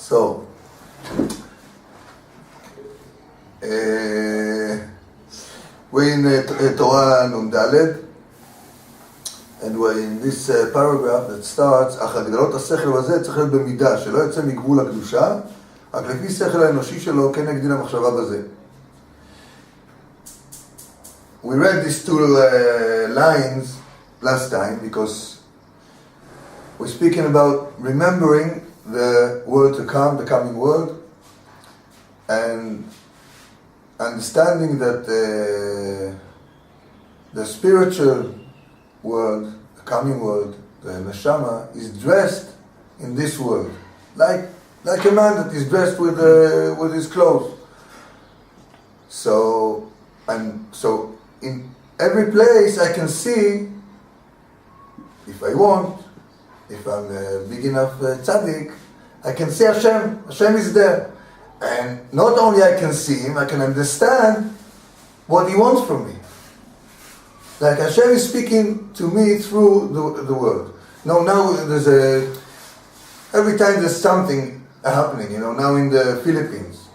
So, we're in Torah Nundaled, and we're in this paragraph that starts, אך הגדלות השכל הזה צריך להיות במידה, שלא יוצא מגבול הקדושה, רק לפי שכל האנושי שלו כן יגדיל המחשבה בזה. We read these two lines last time because we're speaking about remembering the world to come, the coming world, and understanding that the spiritual world, the coming world, the neshama, is dressed in this world, like a man that is dressed with his clothes. So in every place I can see, if I want, if I'm a big enough tzaddik, I can see Hashem. Hashem is there. And not only I can see Him, I can understand what He wants from me. Like Hashem is speaking to me through the world. Now there's every time there's something happening, now in the Philippines,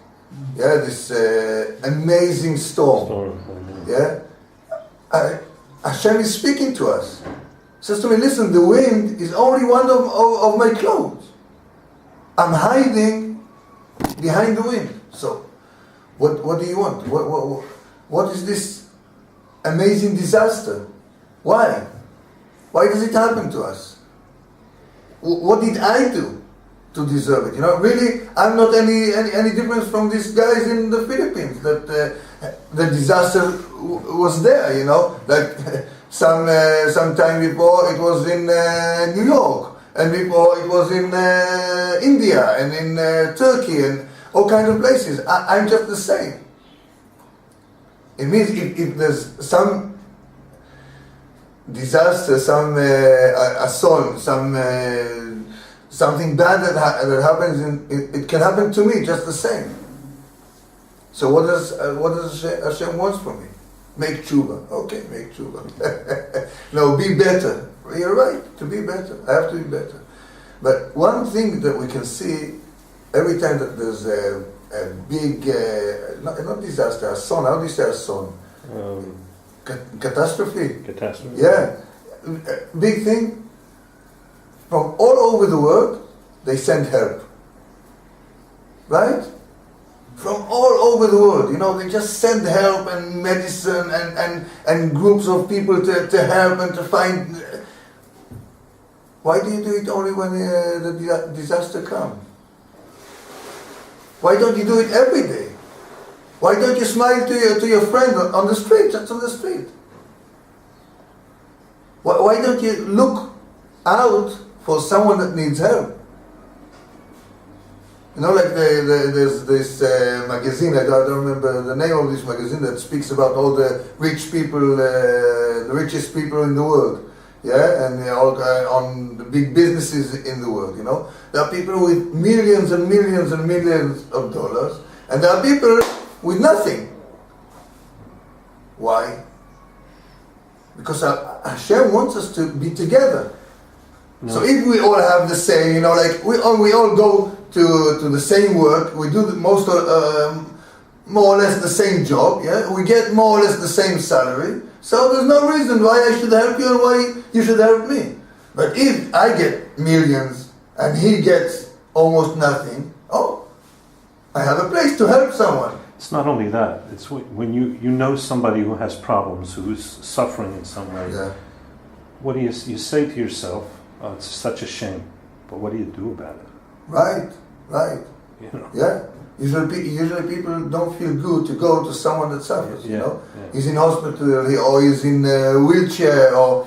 this amazing storm. Hashem is speaking to us. He says to me, listen, the wind is only one of my clothes. I'm hiding behind the wind. So, what do you want? What is this amazing disaster? Why? Why does it happen to us? What did I do to deserve it? Really, I'm not any different from these guys in the Philippines. That the disaster was there. Like some time before it was in New York, and before it was in India and in Turkey and all kinds of places. I'm just the same. It means if there's some disaster, some assault, something bad that happens, it can happen to me just the same. So what does Hashem wants from me? Make tshuva. Okay, make tshuva. No, be better. You're right, to be better. I have to be better. But one thing that we can see every time that there's a big, not disaster, asson. How do you say asson? Catastrophe. Catastrophe. Yeah. Big thing. From all over the world, they send help. Right? From all over the world, they just send help and medicine and groups of people to help and to find. Why do you do it only when the disaster comes? Why don't you do it every day? Why don't you smile to your friend on the street, just on the street? Why don't you look out for someone that needs help? Like there's this magazine, I don't remember the name of this magazine, that speaks about all the rich people, the richest people in the world. And all on the big businesses in the world, There are people with millions and millions and millions of dollars, and there are people with nothing. Why? Because Hashem wants us to be together. No. So if we all have the same, like we all go to the same work, we do more or less the same job, we get more or less the same salary, so there's no reason why I should help you and why you should help me. But if I get millions and he gets almost nothing, I have a place to help someone. It's not only that, it's when you know somebody who has problems, who's suffering in some way, what do you say to yourself? Oh, it's such a shame, but what do you do about it? Right. Yeah. Usually people don't feel good to go to someone that suffers, He's in hospital or he's in a wheelchair or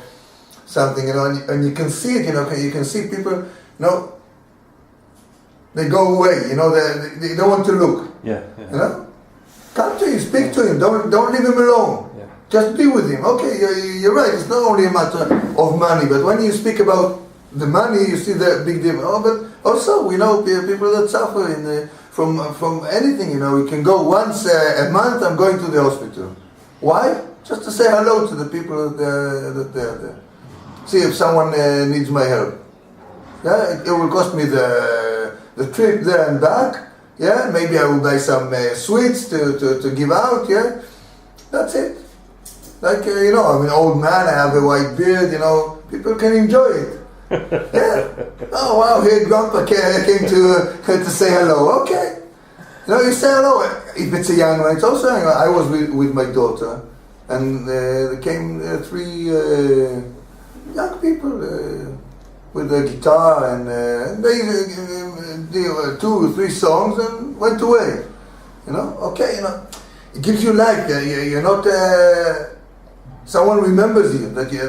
something, and you can see it, you can see people, they go away, they don't want to look. Come to him, speak to him, don't leave him alone. Just be with him. Okay, you're right, it's not only a matter of money, but when you speak about the money, you see the big difference. But also, we know people that suffer from anything, We can go once a month, I'm going to the hospital. Why? Just to say hello to the people that are there. See if someone needs my help. It will cost me the the trip there and back. Yeah, maybe I will buy some sweets to give out. Yeah, that's it. Like I'm an old man. I have a white beard. People can enjoy it. Yeah. Oh wow, here Grandpa came to say hello. Okay. You say hello. If it's a young one, it's also young. I was with my daughter, and there came 3 young people with a guitar, and they did 2 or 3 songs and went away. Okay, it gives you life. You're not. Someone remembers you that you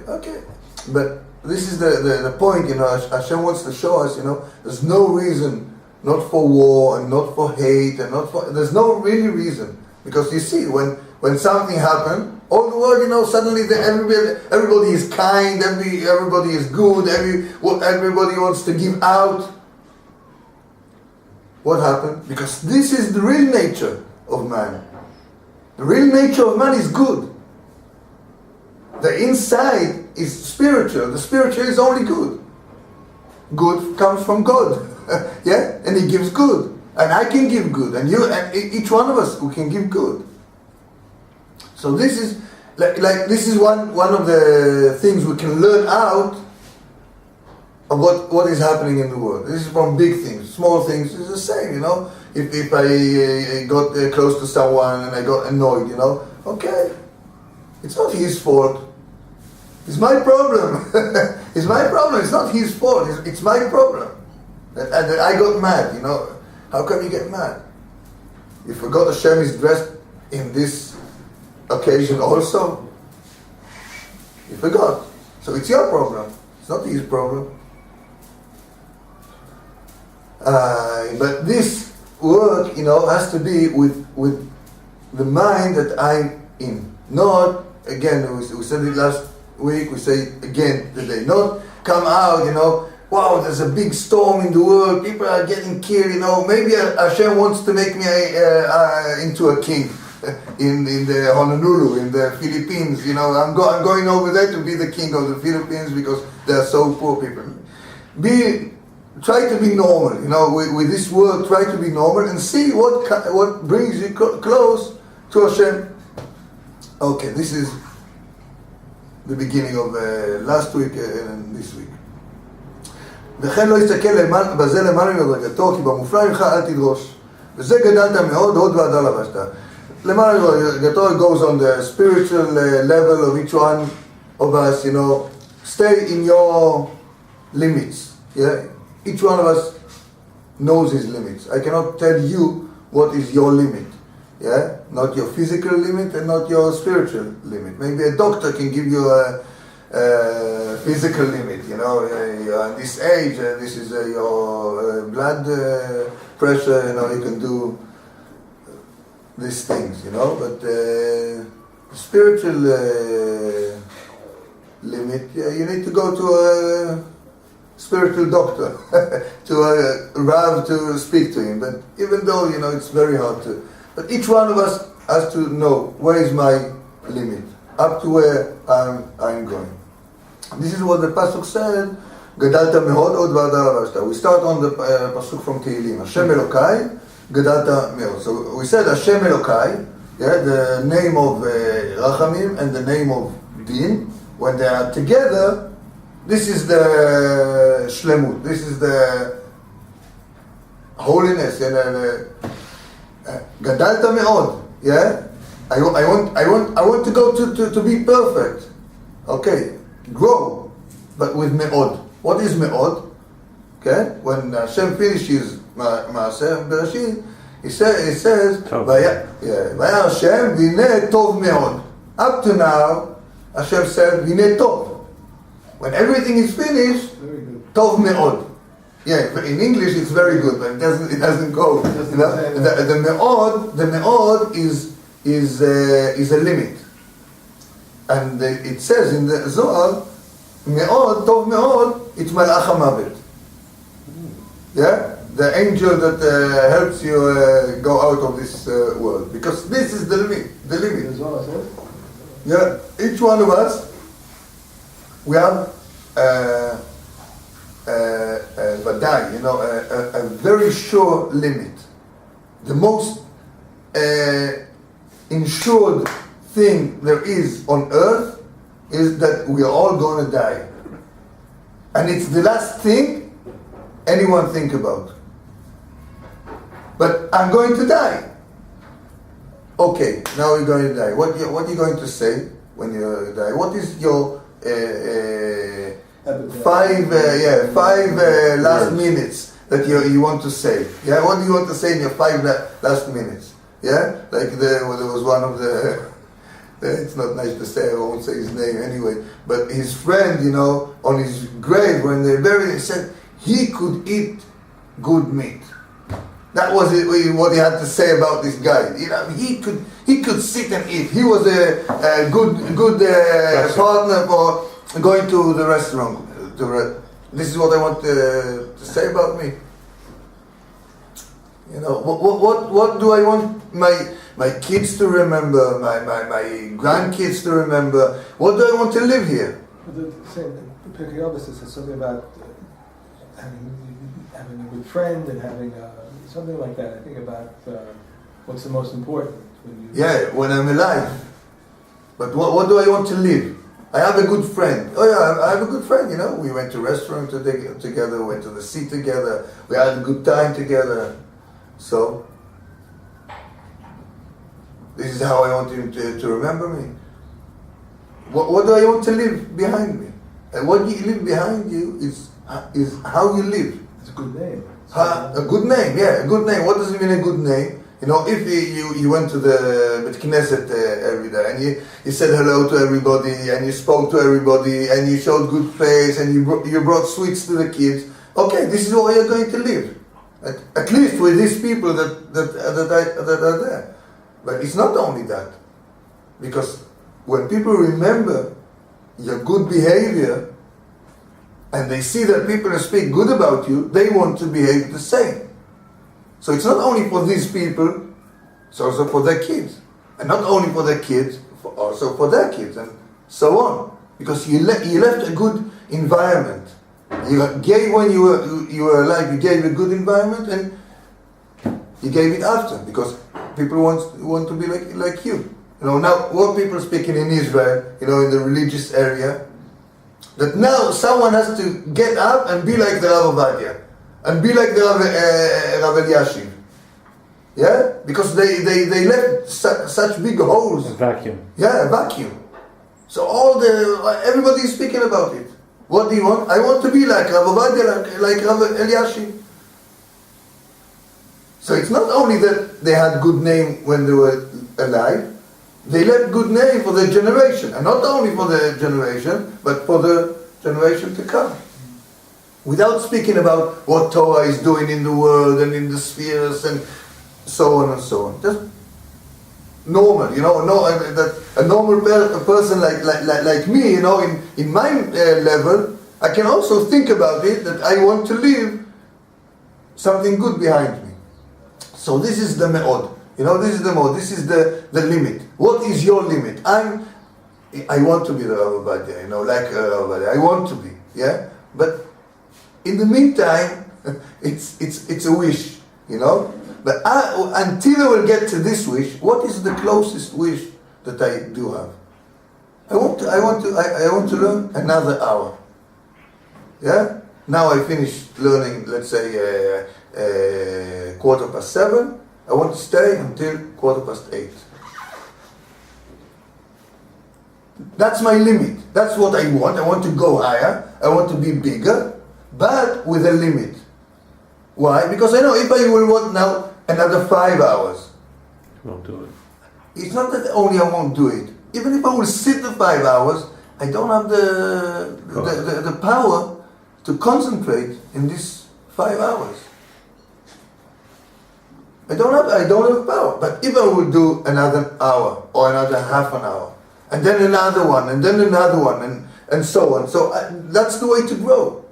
okay. But this is the point. Hashem wants to show us. There's no reason. Not for war and not for hate and not for. There's no really reason, because you see when something happened, all the world suddenly everybody is kind, everybody is good, everybody wants to give out. What happened? Because this is the real nature of man. The real nature of man is good. The inside is spiritual. The spiritual is only good. Good comes from God. Yeah, and He gives good, and I can give good, and you, and each one of us, we can give good. So this is like this is one of the things we can learn out of what is happening in the world. This is from big things, small things. It's the same, If I got close to someone and I got annoyed, okay, it's not his fault. It's my problem. It's my problem. It's not his fault. It's my problem. And I got mad, How come you get mad? You forgot Hashem is dressed in this occasion also. You forgot. So it's your problem. It's not his problem. But this work, has to be with the mind that I'm in. Not, again, we said it last week, we say it again today. Not come out, wow, there's a big storm in the world, people are getting killed, maybe Hashem wants to make me into a king in the Honolulu, in the Philippines, I'm going over there to be the king of the Philippines because they're so poor people. Try to be normal, with this word, try to be normal and see what brings you close to Hashem. Okay, this is the beginning of last week and this week. וכן לא יסתכל בזה למעלה מדרגתו, כי במופלא ממך אל תדרוש. וזה גדלת מאוד, הוד והדר לבשת. למעלה מדרגתו, it goes on the spiritual level of each one of us, stay in your limits. Yeah? Each one of us knows his limits. I cannot tell you what is your limit. Yeah? Not your physical limit and not your spiritual limit. Maybe a doctor can give you a physical limit, you're at this age, this is your blood pressure, you can do these things, but spiritual limit, you need to go to a spiritual doctor, to a Rav to speak to him, but even though, it's very hard to, but each one of us has to know, where is my limit, up to where I'm going. This is what the pasuk said. Gadalta mehod od v'adar avashta. We start on the pasuk from Tehillim. Hashem Elokai, gadalta mehod. So we said Hashem Elokai, the name of Rachamim and the name of Din. When they are together, this is the shlemut. This is the holiness. Gadalta mehod. Yeah. I want to go to be perfect. Okay. Grow, but with me'od. What is me'od? Okay, when Hashem finishes Maaseh Bereshit, he says, Vaya Hashem v'nei tov me'od. Up to now, Hashem said v'nei tov. When everything is finished, tov me'od. Yeah, but in English it's very good, but it doesn't go. The me'od is a limit. And it says in the Zohar, me'od, tov me'od, it's malach hamavet. Yeah? The angel that helps you go out of this world. Because this is the limit. The Zohar says? Yeah. Each one of us, we have vadai, a very sure limit. The most insured thing there is on earth is that we are all going to die. And it's the last thing anyone think about. But I'm going to die. Okay, now you're going to die. What are you going to say when you die? What is your five last minutes that you want to say? Yeah, what do you want to say in your 5 last minutes? Yeah, like there was one of the. It's not nice to say. I won't say his name anyway. But his friend, on his grave when they buried, he said he could eat good meat. That was what he had to say about this guy. He could sit and eat. He was a good partner for going to the restaurant. This is what I want to say about me. What do I want my kids to remember? My grandkids to remember? What do I want to live here? The Pirkei Avos says something about having a good friend and having something like that. I think about what's the most important when I'm alive. But what do I want to live? I have a good friend. Oh yeah, I have a good friend. We went to restaurant together, went to the sea together. We had a good time together. So this is how I want him to remember me. What do I want to leave behind me? And what you leave behind you is how you live. It's a good name. A good name, yeah, a good name. What does it mean, a good name? If you went to the Bet Knesset every day and you said hello to everybody and you spoke to everybody and you showed good face and you brought sweets to the kids, okay, this is how you're going to live. At least with these people that are there. But it's not only that. Because when people remember your good behavior and they see that people speak good about you, they want to behave the same. So it's not only for these people, it's also for their kids. And not only for their kids, also for their kids, and so on. Because you left a good environment. You gave when you were alive, you gave a good environment, and you gave it after, because people want to be like you. Now what people are speaking in Israel, in the religious area, that now someone has to get up and be like the Rav Ovadia, and be like the Rav Eliashiv. Yeah? Because they left such big holes. A vacuum. Yeah, a vacuum. So everybody is speaking about it. What do you want? I want to be like Rav Ovadia, like Rav Eliashiv. So it's not only that they had good name when they were alive, they left good name for the generation. And not only for the generation, but for the generation to come. Without speaking about what Torah is doing in the world and in the spheres and so on and so on. Just normal, a normal person like me, in my level, I can also think about it, that I want to leave something good behind me. So this is the me'od. This is the me'od. This is the limit. What is your limit? I want to be the Rav Ovadia, like Rav Ovadia. I want to be, yeah? But in the meantime, it's a wish, But until I will get to this wish, what is the closest wish that I do have? I want to learn another hour. Yeah. Now I finished learning. Let's say 7:15. I want to stay until 8:15. That's my limit. That's what I want. I want to go higher. I want to be bigger, but with a limit. Why? Because I know if I will want now another 5 hours, you won't do it. It's not that only I won't do it. Even if I will sit the 5 hours, I don't have the power to concentrate in these 5 hours. I don't have power. But if I will do another hour or another half an hour, and then another one, and then another one, and so on. So that's the way to grow.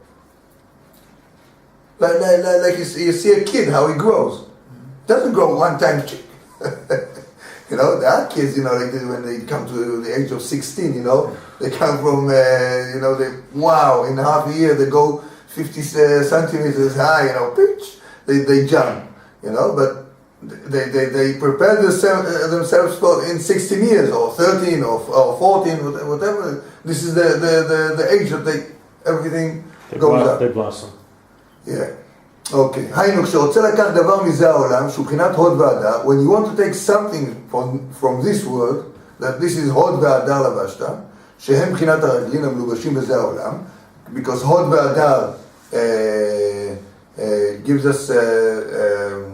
Like you see a kid, how he grows. Doesn't grow one time. There are kids, like this, when they come to the age of 16, they come from, in half a year they go 50 centimeters high, pitch, they jump, but they prepare themselves for in 16 years or 13 or 14, whatever. This is the age that everything goes up. They blossom. Yeah. Okay. היינו, כשרוצה לקח דבר מזה העולם, שהוא בחינת הוד והדר, when you want to take something from this world, that this is הוד והדר לבשת, שהם בחינת הרגלין המלובשים בזה העולם, because הוד והדר gives us a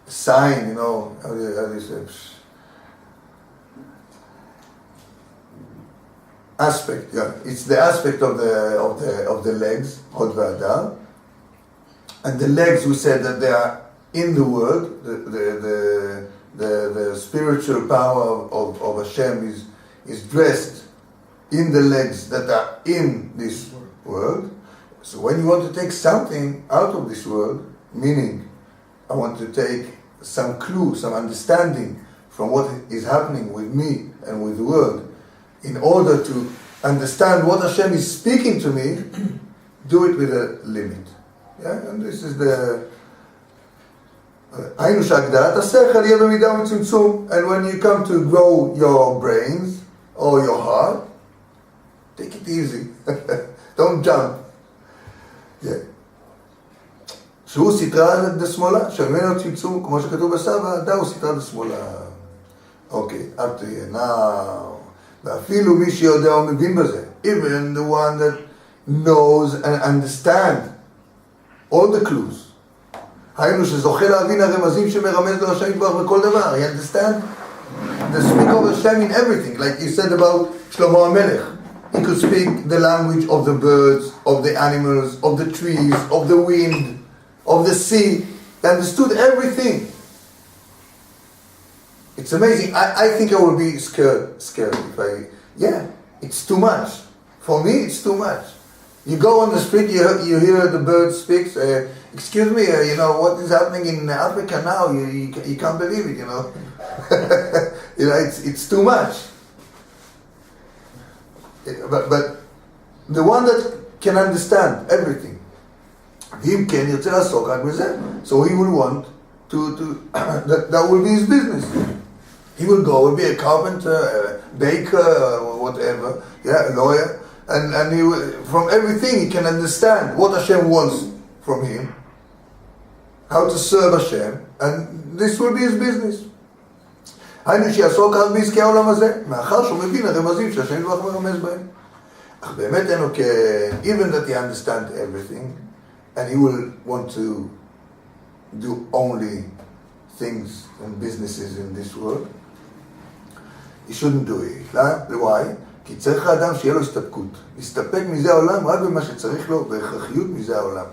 sign, how do you say? Aspect, yeah. It's the aspect of the legs, hod v'adar. And the legs, we said that they are in the world. The spiritual power of Hashem is dressed in the legs that are in this world. So when you want to take something out of this world, meaning I want to take some clue, some understanding from what is happening with me and with the world, in order to understand what Hashem is speaking to me, do it with a limit. Yeah? And this is the... היינו שהגדלת השכל יהיה במידה ומצמצום. And when you come to grow your brains or your heart, take it easy. Don't jump. Yeah. שהוא סתרה דשמאלה, שממנו צמצום, כמו שכתוב בסבא, דהו סתרה דשמאלה. אוקיי, up to here. Now, ואפילו מי שיודע ומבין בזה, even the one that knows and understands all the clues. היינו שזוכה להבין הרמזים שמרמז לו השם יתברך בכל דבר. You understand? The speak of Hashem in everything, like you said about Shlomo HaMelech. He could speak the language of the birds, of the animals, of the trees, of the wind, of the sea. He understood everything. It's amazing. I think I will be scared if it's too much. For me, it's too much. You go on the street, you hear the bird speaks. Excuse me, what is happening in Africa now? You can't believe it, it's too much. But the one that can understand everything, him can ירצה לעסוק רק בזה. So he will want to that will be his business. He will go and be a carpenter, a baker, or whatever, a lawyer, and he will, from everything he can understand what Hashem wants from him, how to serve Hashem, and this will be his business. היינו שיעסוק רק בעסקי העולם הזה, מאחר שהוא מבין הרמזים שהשם יתברך מרמז בהם. אך באמת אינו even that he understands everything, and he will want to do only things and businesses in this world, he shouldn't do it. Why? כי צריך האדם שיהיה לו הסתפקות. להסתפק מזה העולם רק במה שצריך לו, בהכרחיות מזה העולם.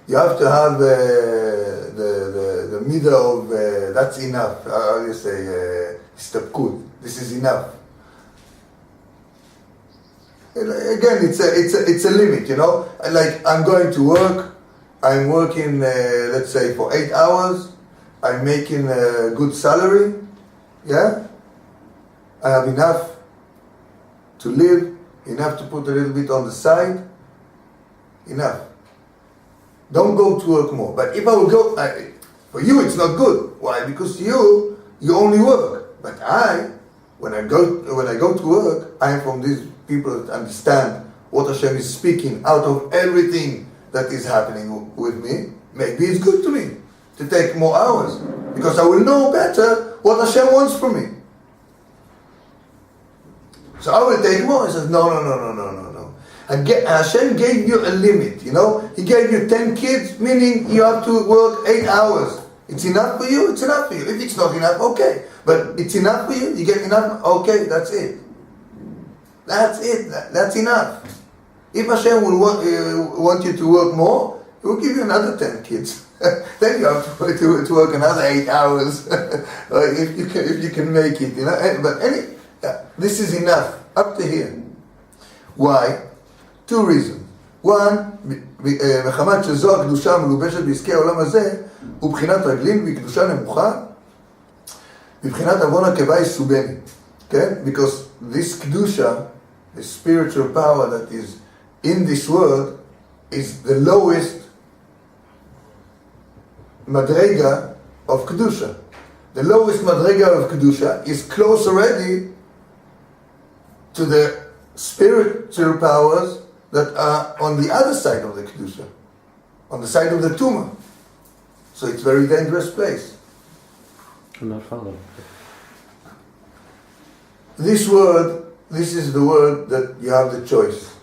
You have to have the middle of that's enough. How do you say הסתפקות? This is enough. Again, it's a limit, Like I'm going to work. I'm working, let's say, for 8 hours. I'm making a good salary. Yeah? I have enough to live, enough to put a little bit on the side. Enough. Don't go to work more. But if I will go, for you it's not good. Why? Because you only work. But when I go to work, I am from these people that understand what Hashem is speaking out of everything that is happening with me. Maybe it's good to me to take more hours, because I will know better what Hashem wants from me. So I will take more. He says, no. Hashem gave you a limit, He gave you 10 kids, meaning you have to work 8 hours. It's enough for you, it's enough for you. If it's not enough, okay. But it's enough for you, you get enough, okay, that's it. That's it, that's enough. If Hashem will want you to work more, He will give you another 10 kids. Then you have to work another 8 hours, if you can make it, But this is enough, up to here. Why? 2 reasons. One, מחמת שזו הקדושה המלובשת בעסקי העולם הזה, הוא בחינת רגלין והיא קדושה נמוכה, מבחינת עוון הקיבה יסובני. Okay? Because this kedusha, the spiritual power that is in this world is the lowest madrega of Kedusha. The lowest madrega of Kedusha is close already to the spiritual powers that are on the other side of the Kedusha, on the side of the Tumah. So it's a very dangerous place. I'm not following. This is the word that you have the choice.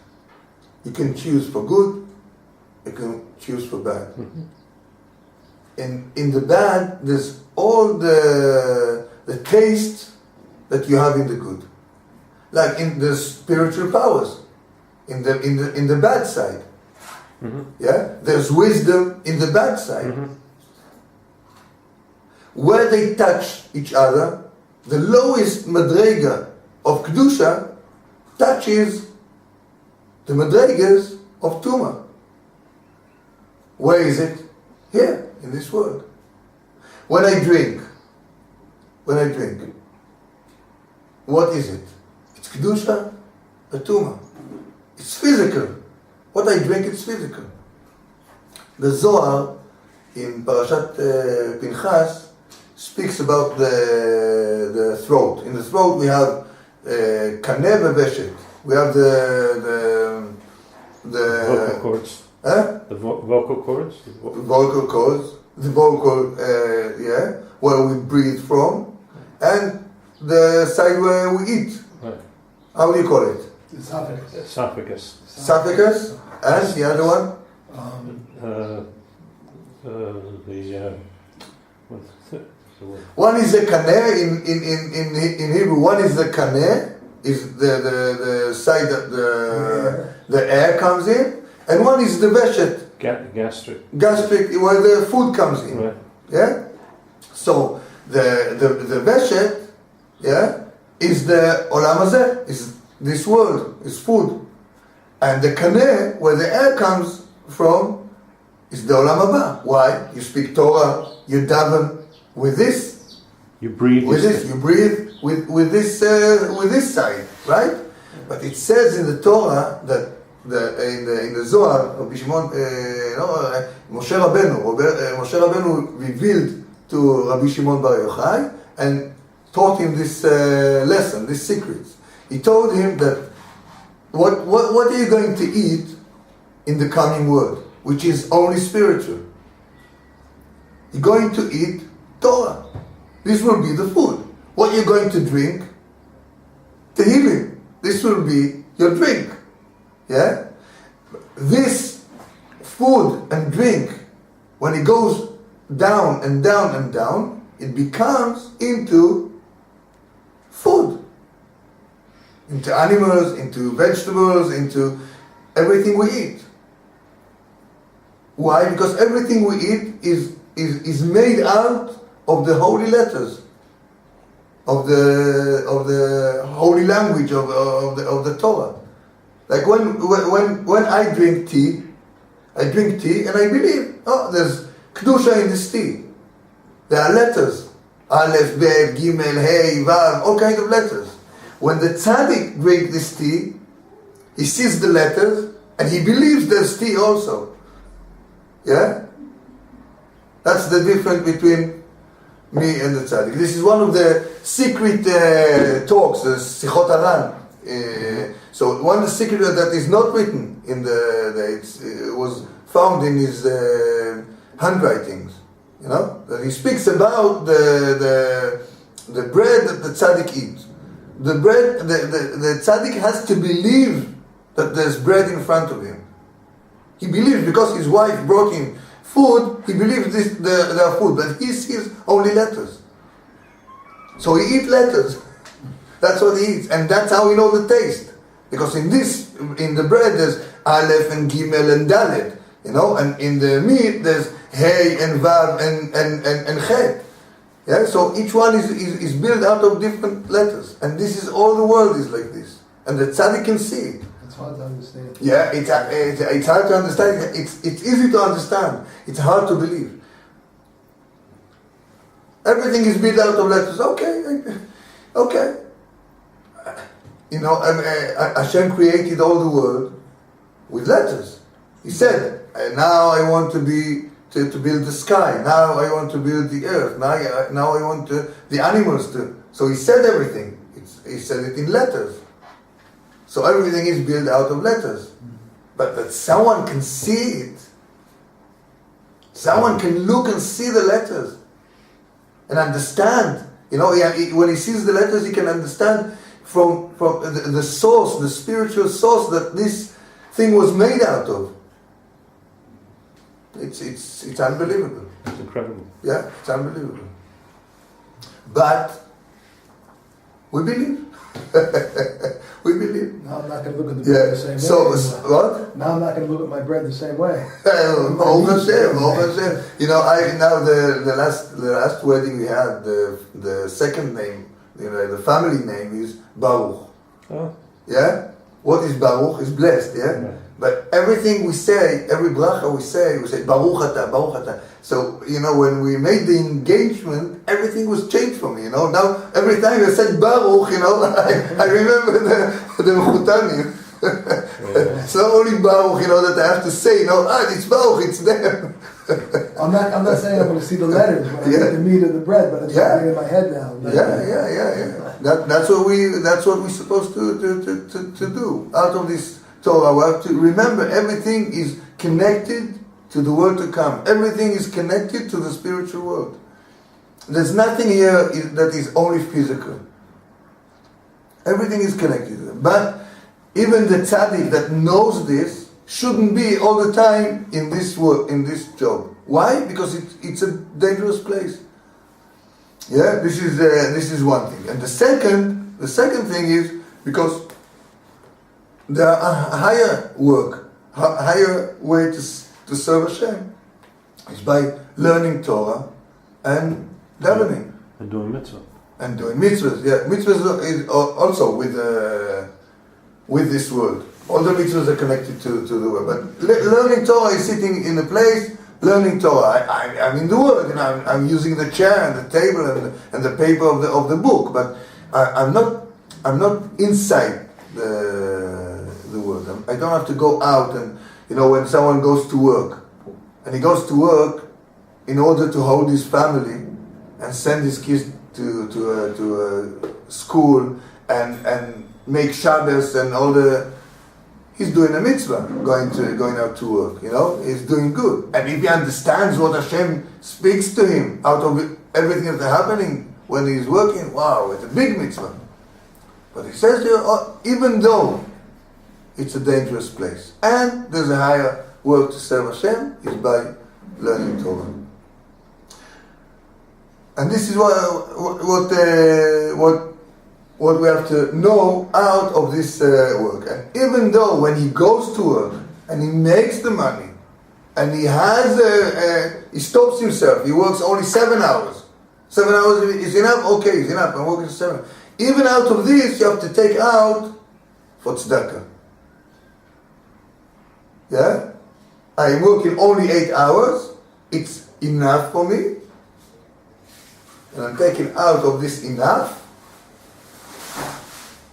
You can choose for good, you can choose for bad. Mm-hmm. And in the bad, there's all the taste that you have in the good. Like in the spiritual powers, in the bad side. Mm-hmm. Yeah? There's wisdom in the bad side. Mm-hmm. Where they touch each other, the lowest madrega of Kedusha touches the madregas of Tumah. Where is it? Here, in this world. When I drink, what is it? It's Kedusha or Tumah. It's physical. What I drink, it's physical. The Zohar in Parashat Pinchas speaks about the throat. In the throat we have kaneh veveshet. We have the vocal cords. The vocal cords. Vocal cords. The vocal, where we breathe from, and the side where we eat. Right. How do you call it? Esophagus. Esophagus. And the other one? One is the kaneh in Hebrew. One is the kaneh, is the side that the air comes in, and one is the veshet. Gastric, where the food comes in. Right. Yeah. So the veshet, is the olam hazeh, is this world, is food, and the kaneh, where the air comes from, is the olam haba. Why? You speak Torah, you daven with this. You breathe with this. You breathe with this side, right? But it says in the Torah that in the Zohar, Rabbi Shimon, Moshe Rabbeinu revealed to Rabbi Shimon Bar Yochai and taught him this lesson, this secret. He told him that what are you going to eat in the coming world, which is only spiritual? You're going to eat Torah. This will be the food. What you're going to drink, Tehillim. This will be your drink. Yeah? This food and drink, when it goes down and down and down, it becomes into food. Into animals, into vegetables, into everything we eat. Why? Because everything we eat is made out of the holy letters, of the holy language of the Torah. Like when I drink tea and I believe, there's Kedusha in this tea. There are letters. Aleph, Bet, Gimel, Hey, Vav, all kinds of letters. When the tzaddik drinks this tea, he sees the letters and he believes there's tea also. Yeah? That's the difference between me and the tzaddik. This is one of the secret talks, the Sichot Haran. So one of the secret that is not written in it was found in his handwritings. You know, that he speaks about the bread that the tzaddik eats. The bread, the tzaddik has to believe that there's bread in front of him. He believes because his wife brought him food. He believes there are food, but he sees only letters. So he eats letters. That's what he eats, and that's how we know the taste. Because in the bread there's Aleph and Gimel and Dalet, you know, and in the meat there's Hey and Vav and Chet. Yeah, so each one is built out of different letters, and this is all the world is like this, and the tzaddik can see it. It's hard to understand. Yeah, it's hard to understand. It's easy to understand. It's hard to believe. Everything is built out of letters. Okay. You know, Hashem created all the world with letters. He said, now I want to build the sky. Now I want to build the earth. Now I want the animals to. So he said everything. He said it in letters. So everything is built out of letters. But that someone can see it. Someone can look and see the letters and understand. When he sees the letters, he can understand from the source, the spiritual source that this thing was made out of. It's unbelievable. It's incredible. Yeah, it's unbelievable. But we believe. We believe. Now I'm not going to look at the bread the same way. So what? Now I'm not going to look at my bread the same way. Over Hashem. The last wedding we had, the second name, the family name is Baruch. Oh. Yeah. What is Baruch? Is blessed. Yeah. But everything we say, every bracha we say Baruch Ata, Baruch Ata. So when we made the engagement, everything was changed for me. Now every time I said Baruch, I remember the Mechutanim. It's not only Baruch, that I have to say. It's Baruch, it's there. I'm not saying I'm going to see the letters when I get the meat of the bread, but it's something in my head now. Yeah. That's what we're supposed to do. Out of this Torah, we have to remember everything is connected to the world to come. Everything is connected to the spiritual world. There's nothing here that is only physical. Everything is connected. But even the tzaddik that knows this shouldn't be all the time in this work, in this job. Why? Because it's a dangerous place. Yeah, this is one thing. And the second thing is because there are higher work, higher way to serve Hashem. It's by learning Torah and davening. And doing mitzvah. And doing mitzvahs. Yeah, mitzvahs is also with this world. All the mitzvahs are connected to the world. But learning Torah is sitting in a place, learning Torah. I'm in the world, and I'm using the chair and the table and the paper of the book. But I'm not inside the world. I don't have to go out and when someone goes to work, and he goes to work in order to hold his family and send his kids to school and make Shabbos and all he's doing a mitzvah, going out to work, he's doing good. And if he understands what Hashem speaks to him out of everything that's happening when he's working, wow, it's a big mitzvah. But he says here, even though it's a dangerous place, and there's a higher work to serve Hashem, is by learning Torah. And this is what we have to know out of this work. And even though when he goes to work and he makes the money and he has he stops himself, he works only 7 hours. 7 hours is enough? Okay, it's enough. I'm working 7. Even out of this, you have to take out for tzedakah. Yeah? I'm working only 8 hours. It's enough for me. And I'm taking out of this enough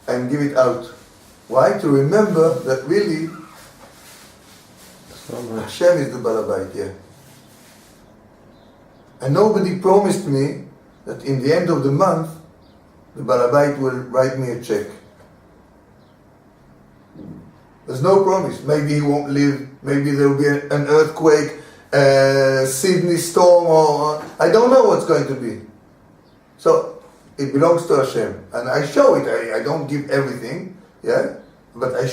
and give it out. Why? To remember that really Hashem is the Balabait, yeah. And nobody promised me that in the end of the month the Balabait will write me a check. There's no promise. Maybe he won't live, maybe there will be an earthquake, Sydney storm, or I don't know what's going to be. So it belongs to Hashem, and I show it. I don't give everything, yeah, but I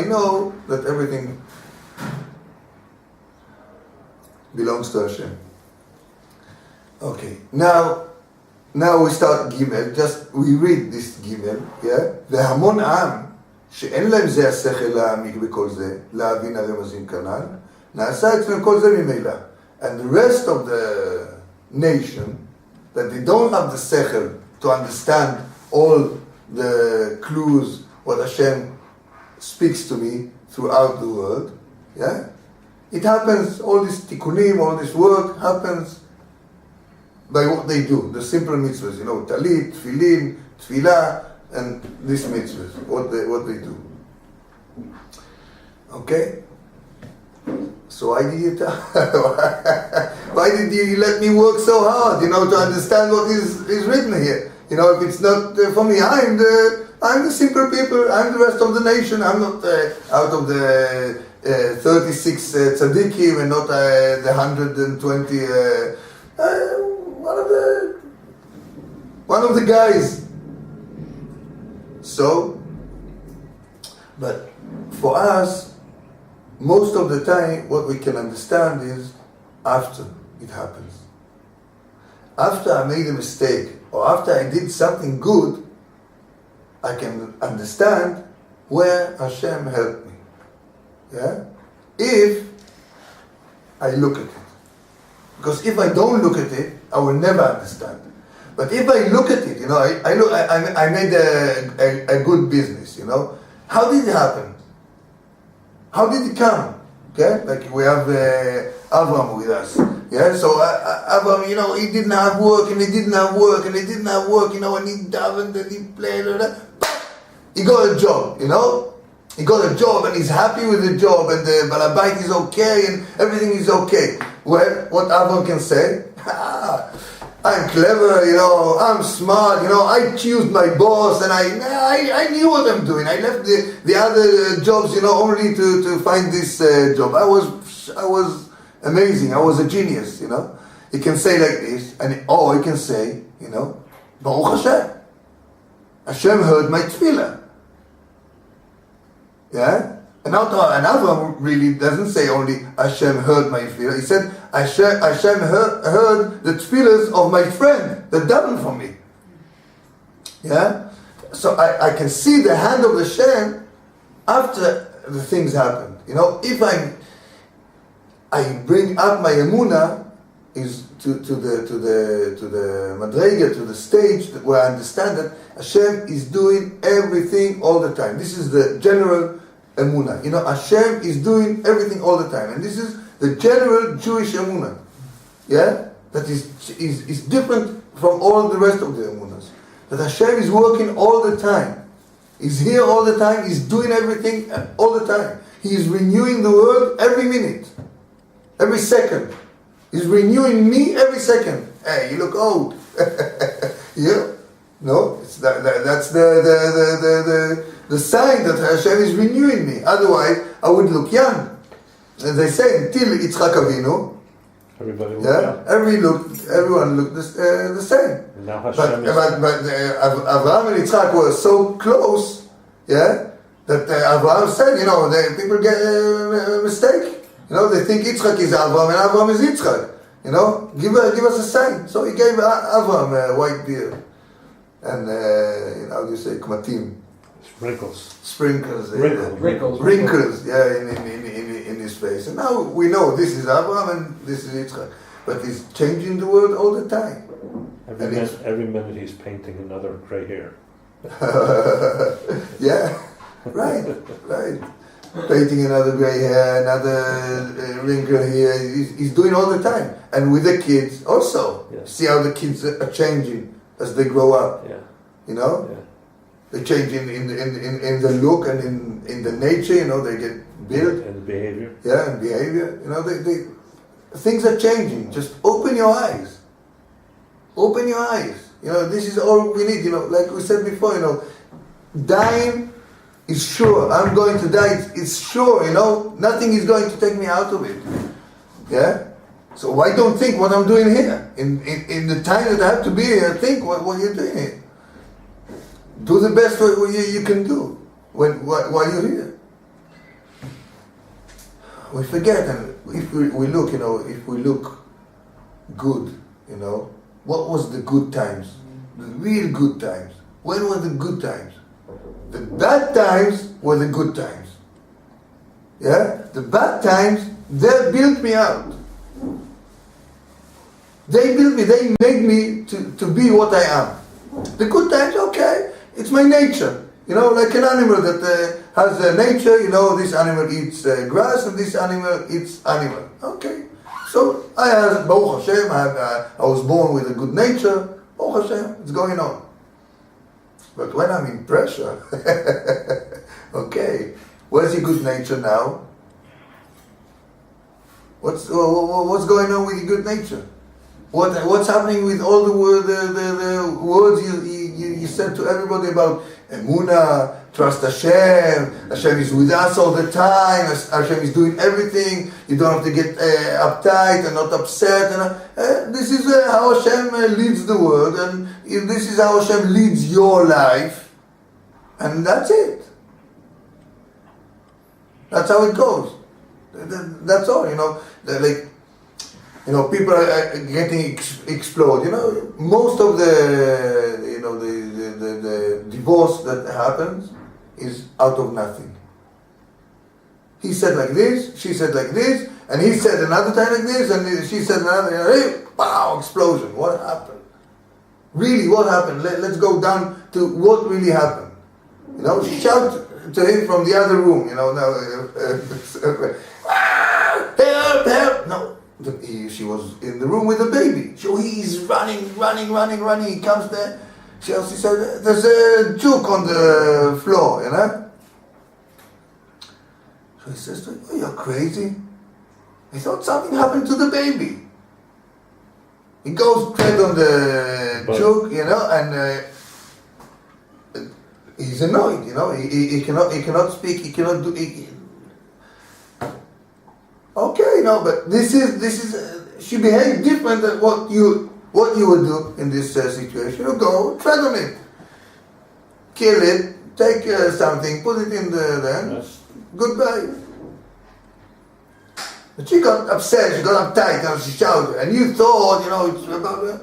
know that everything belongs to Hashem. Okay, now we start Gimel. We read this Gimel, yeah. והמון עם שאין להם זה השכל להעמיק בכל זה, להבין הרמזים כנ"ל, נעשה אצלם כל זה ממילא. And the rest of the nation, that they don't have the sechel to understand all the clues, what Hashem speaks to me throughout the world, yeah? It happens, all this tikkunim, all this work happens by what they do, the simple mitzvahs, talit, tefillin, tefillah, and these mitzvahs, what they do. Okay? So why did you why did you let me work so hard, to understand what is written here? If it's not for me, I'm the simple people, I'm the rest of the nation, I'm not out of the 36 tzaddikim and not the 120, one of the guys. So, but for us, most of the time, what we can understand is after it happens. After I made a mistake, or after I did something good, I can understand where Hashem helped me. Yeah? If I look at it. Because if I don't look at it, I will never understand. But if I look at it, I made a good business, How did it happen? How did it come? Okay? Like we have Avram with us. Yeah? So Avram, he didn't have work, and he didn't have work, and he didn't have work, and he davened, and he played, he got a job, He got a job, and he's happy with the job, and the balabait is okay, and everything is okay. Well, what Avram can say? I'm clever, I'm smart, I choose my boss, and I knew what I'm doing. I left the other jobs, only to find this job. I was amazing. I was a genius, He can say like this, or he can say, Baruch Hashem. Hashem heard my tefillah. Yeah? And Avram really doesn't say only Hashem heard my tefillah. He said Hashem heard the tefillahs of my friend that davened for me. Yeah? So I can see the hand of Hashem after the things happened. If I bring up my emunah is to the madrega, to the stage where I understand that Hashem is doing everything all the time. This is the general emunah. Hashem is doing everything all the time, and this is the general Jewish emunah. Yeah, that is different from all the rest of the emunahs. That Hashem is working all the time. He's here all the time. He's doing everything all the time. He is renewing the world every minute, every second. He's renewing me every second. Hey, you look old. Yeah? No, that's the sign that Hashem is renewing me. Otherwise, I would look young. And they say until Yitzchak Avinu, everybody looked young. Everyone looked the same. And now Hashem but Abraham and Yitzchak were so close, that Abraham said, people get a mistake. They think Yitzchak is Abraham and Abraham is Yitzchak. Give us a sign. So he gave Abraham a white beard. And, how do you say, kmatim? Sprinkles. Wrinkles, in his face. And now we know this is Abraham and this is Yitzchak. But he's changing the world all the time. Every minute he's painting another gray hair. Yeah, right. Painting another gray hair, another wrinkle here. He's doing all the time. And with the kids also. Yeah. See how the kids are changing as they grow up. Yeah. Yeah. They change in the look and in the nature, they get built. And the behavior. Yeah, and behavior. Things are changing. Just open your eyes. Open your eyes. This is all we need. Like we said before, dying is sure. I'm going to die. It's sure, Nothing is going to take me out of it. Yeah? So why don't think what I'm doing here? In the time that I have to be here, think what you're doing here. Do the best what you can do while you're here. We forget, and if we look, if we look good, what was the good times? The real good times. When were the good times? The bad times were the good times. Yeah? The bad times, they built me out. They built me, they made me to be what I am. The good times, okay, it's my nature. Like an animal that has a nature, this animal eats grass and this animal eats animal. Okay. So I have, Baruch Hashem, I was born with a good nature. Baruch Hashem, it's going on. But when I'm in pressure, okay, Where's your good nature now? What's going on with your good nature? What's happening with all the words you said to everybody about Emunah, trust Hashem, Hashem is with us all the time, Hashem is doing everything, you don't have to get uptight and not upset. This is how Hashem leads the world, and this is how Hashem leads your life, and that's it. That's how it goes. That's all, people are getting explode. Most of the divorce that happens is out of nothing. He said like this, she said like this, and he said another time like this, and she said another. Wow, explosion! What happened? Really, what happened? Let's go down to what really happened. She shouted to him from the other room. Help! No. She was in the room with the baby. So he's running. He comes there. She said, there's a juke on the floor, So he says to her, oh, you're crazy. I thought something happened to the baby. He goes straight on the juke, and he's annoyed, He cannot speak. He cannot do. Okay, but this is she behaved different than what you would do in this situation. You go, tread on it, kill it, take something, put it in the goodbye. But she got upset, she got uptight, and she shouted, and you thought, it's about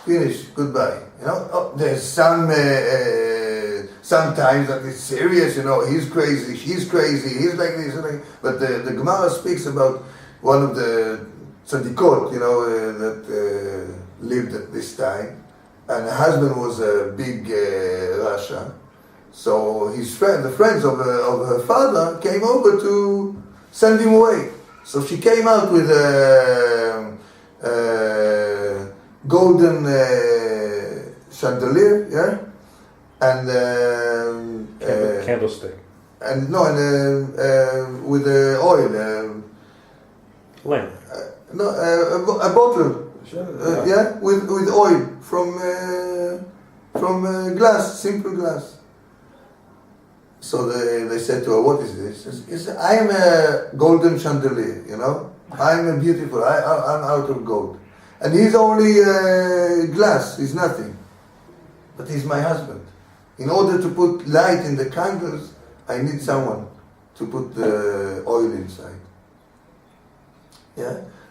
finish, goodbye. There's sometimes that it's serious, he's crazy, she's crazy, he's like this, but the Gemara speaks about one of the tzadikot, that lived at this time, and her husband was a big Rasha, so the friends of her father came over to send him away. So she came out with a golden chandelier, and candlestick, and with the oil, lamp, a bottle, with oil from glass, simple glass. So they said to her, "What is this?" She said, "I am a golden chandelier. I am beautiful. I'm out of gold, and he's only glass. He's nothing, but he's my husband. In order to put light in the candles, I need someone to put the oil inside."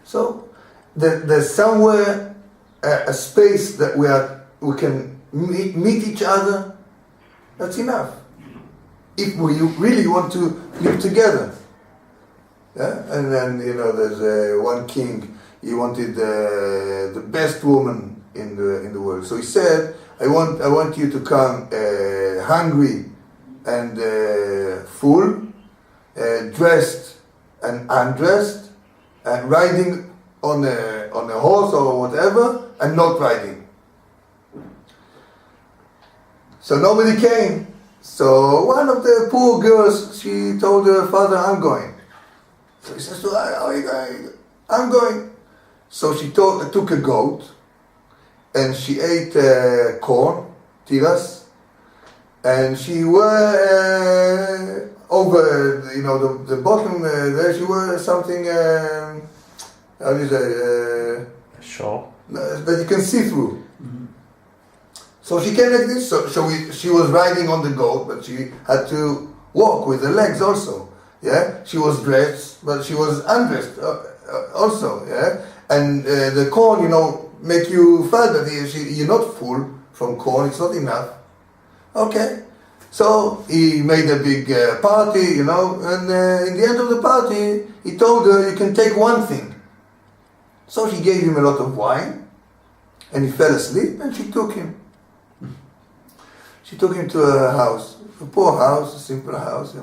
So there's somewhere a space that we can meet each other. That's enough. If we really want to live together. And then there's one king. He wanted the best woman in the world. So he said, I want you to come hungry and full, dressed and undressed, and riding on a horse or whatever, and not riding. So nobody came. So one of the poor girls, she told her father, I'm going. So he says to her, how are you going? I'm going. So she took a goat, and she ate corn, tiras, and she were over, the bottom there, she were something, how do you say? Shawl. That you can see through. Mm-hmm. So she came like this, she was riding on the goat, but she had to walk with her legs also. She was dressed, but she was undressed also. And the corn, make you feel that you're not full from corn, it's not enough. Okay. So he made a big party, and in the end of the party, he told her, you can take one thing. So she gave him a lot of wine, and he fell asleep, and she took him. She took him to her house, a poor house, a simple house,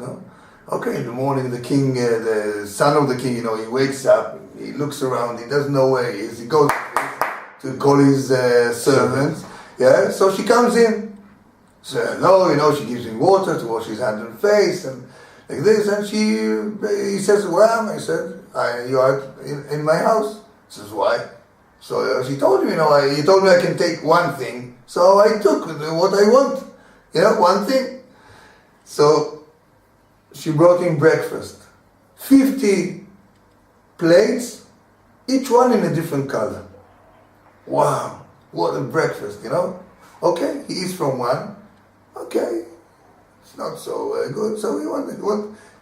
Okay, in the morning, the king, the son of the king, he wakes up, he looks around, he doesn't know where he is, he goes to call his servants, so she comes in, So, no, she gives him water to wash his hands and face, and like this, and he says, where am I? I said, you are in my house. He says, why? So she told me, you told me I can take one thing, so I took what I want, one thing. So she brought him breakfast. 50 plates, each one in a different color. Wow, what a breakfast, Okay, he eats from one. Okay, it's not so good, so we want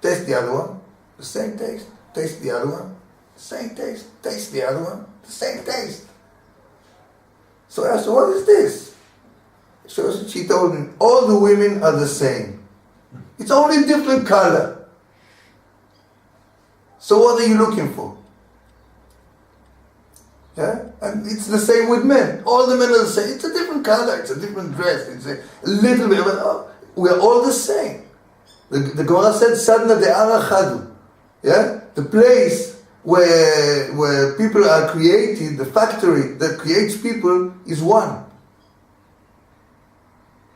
taste the other one, the same taste, taste the other one, the same taste, taste the other one, the same taste. So I asked her, what is this? She told me, all the women are the same. It's only different color. So what are you looking for? Yeah? And it's the same with men. All the men are the same. It's a different color, it's a different dress, it's a little bit, but we're all the same. The Gemara said, Sadna de Ara Chadu. Yeah? The place where people are created, the factory that creates people is one.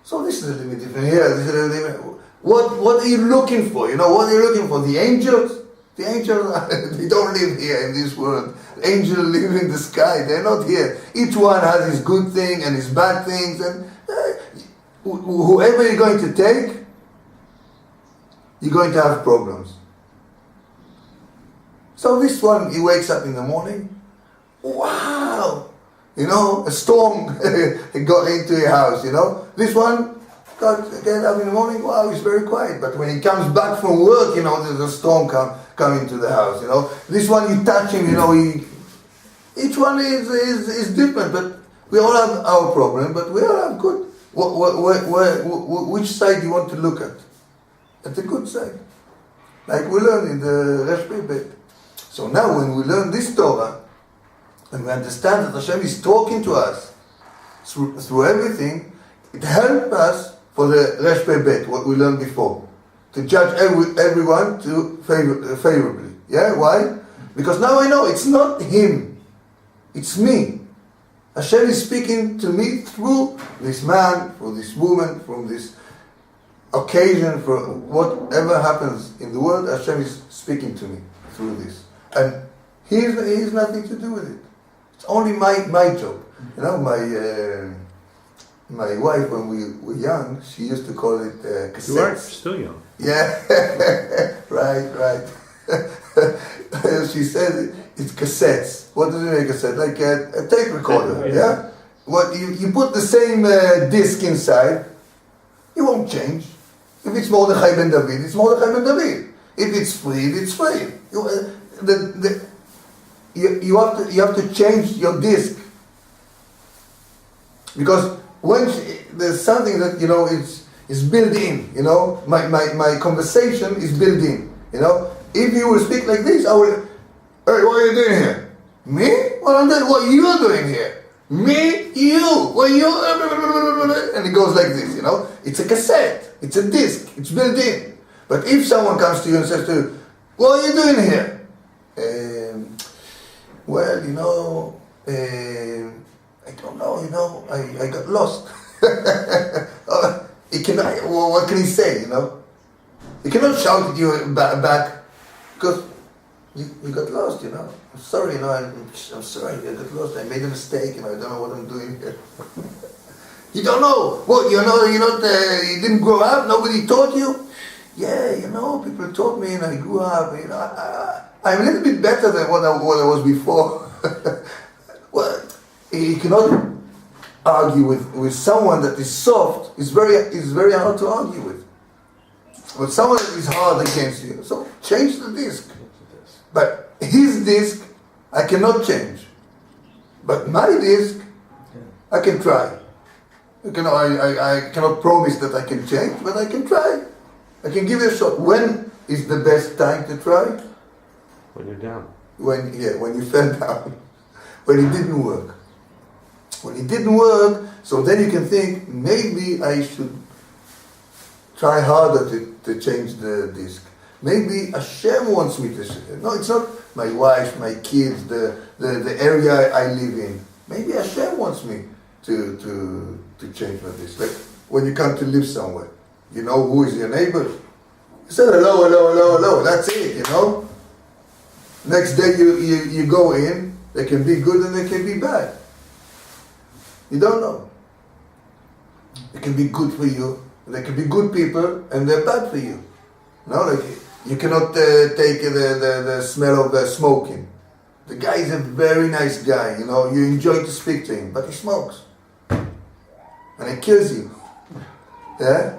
So this is a little bit different here. This is a little different. What are you looking for? What are you looking for? The angels? The angels, they don't live here in this world. Angels live in the sky. They're not here. Each one has his good thing and his bad things. And whoever you're going to take, you're going to have problems. So this one, he wakes up in the morning. Wow! A storm got into your house, This one, get up in the morning, wow, he's very quiet. But when he comes back from work, there's a storm come into the house, This one, you touch him, each one is different, but we all have our problem, but we all have good. Which side do you want to look at? At the good side. Like we learn in the Resh Beit. So now when we learn this Torah, and we understand that Hashem is talking to us through everything, it helps us for the Resh Bet, what we learned before, to judge everyone favorably. Yeah, why? Because now I know it's not him, it's me. Hashem is speaking to me through this man, through this woman, from this occasion, for whatever happens in the world, Hashem is speaking to me through this. And he has nothing to do with it. It's only my job. My wife, when we were young, she used to call it cassettes. You are still young. Yeah, right. She said it's cassettes. What does it mean, cassette? Like a tape recorder, yeah? What you put the same disc inside, it won't change. If it's Mordechai ben David, it's Mordechai ben David. If it's Fried, it's Fried. You have to change your disc, because when there's something that is built in, my conversation is built in, If you will speak like this, I will. Hey, what are you doing here? Me? What I'm doing? What you are doing here? Me? You? What you? And it goes like this, It's a cassette. It's a disc. It's built in. But if someone comes to you and says to you, "What are you doing here?" I don't know, I got lost. What can he say, He cannot shout at you back, because you got lost, I'm sorry, I'm sorry, I got lost, I made a mistake, I don't know what I'm doing here. You don't know? What, you didn't grow up, nobody taught you? Yeah, people taught me and I grew up, I'm a little bit better than what I was before. Well, you cannot argue with someone that is soft. It's very hard to argue with. But someone that is hard against you, so change the disc. But his disc, I cannot change. But my disc, I can try. I cannot promise that I can change, but I can try. I can give it a shot. When is the best time to try? When you're down. When you fell down. When it didn't work. When it didn't work, so then you can think, maybe I should try harder to change the disc. Maybe Hashem wants me to change. No, it's not my wife, my kids, the area I live in. Maybe Hashem wants me to change my disc. Like when you come to live somewhere. You know who is your neighbor. You said hello, hello, hello, hello. That's it, you know. Next day you go in, they can be good and they can be bad. You don't know. They can be good for you, they can be good people and they're bad for you. No, like you cannot take the smell of smoking. The guy is a very nice guy, you know, you enjoy to speak to him, but he smokes. And it kills you. Yeah?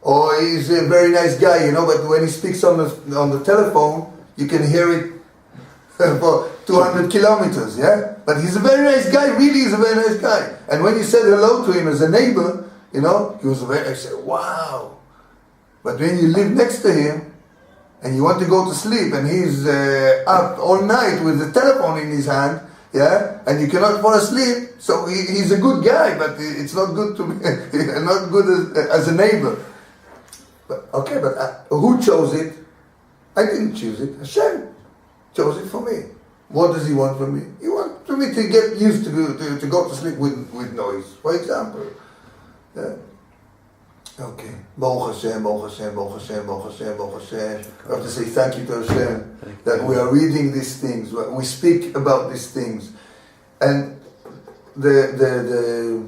Or he's a very nice guy, you know, but when he speaks on the telephone, you can hear it for 200 kilometers, yeah? But he's a very nice guy, really is a very nice guy. And when you said hello to him as a neighbor, you know, he was I said, wow. But when you live next to him, and you want to go to sleep, and he's up all night with the telephone in his hand, yeah, and you cannot fall asleep, so he's a good guy, but it's not good to me, not good as a neighbor. But okay, but who chose it? I didn't choose it. Hashem chose it for me. What does He want from me? He wants me to get used to go to sleep with noise, for example. Yeah. Okay. Baruch Hashem, Baruch Hashem, Baruch Hashem, Baruch Hashem, Baruch Hashem. We have to say thank you to Hashem that we are reading these things, we speak about these things. And the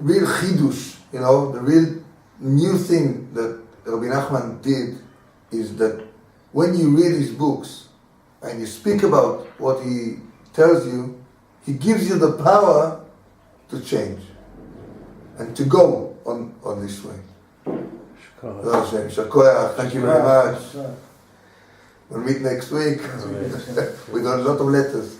real chidush, you know, the real new thing that Rabbi Nachman did is that when you read his books and you speak about what he tells you, he gives you the power to change and to go on this way. Thank you very much. We'll meet next week with a lot of letters.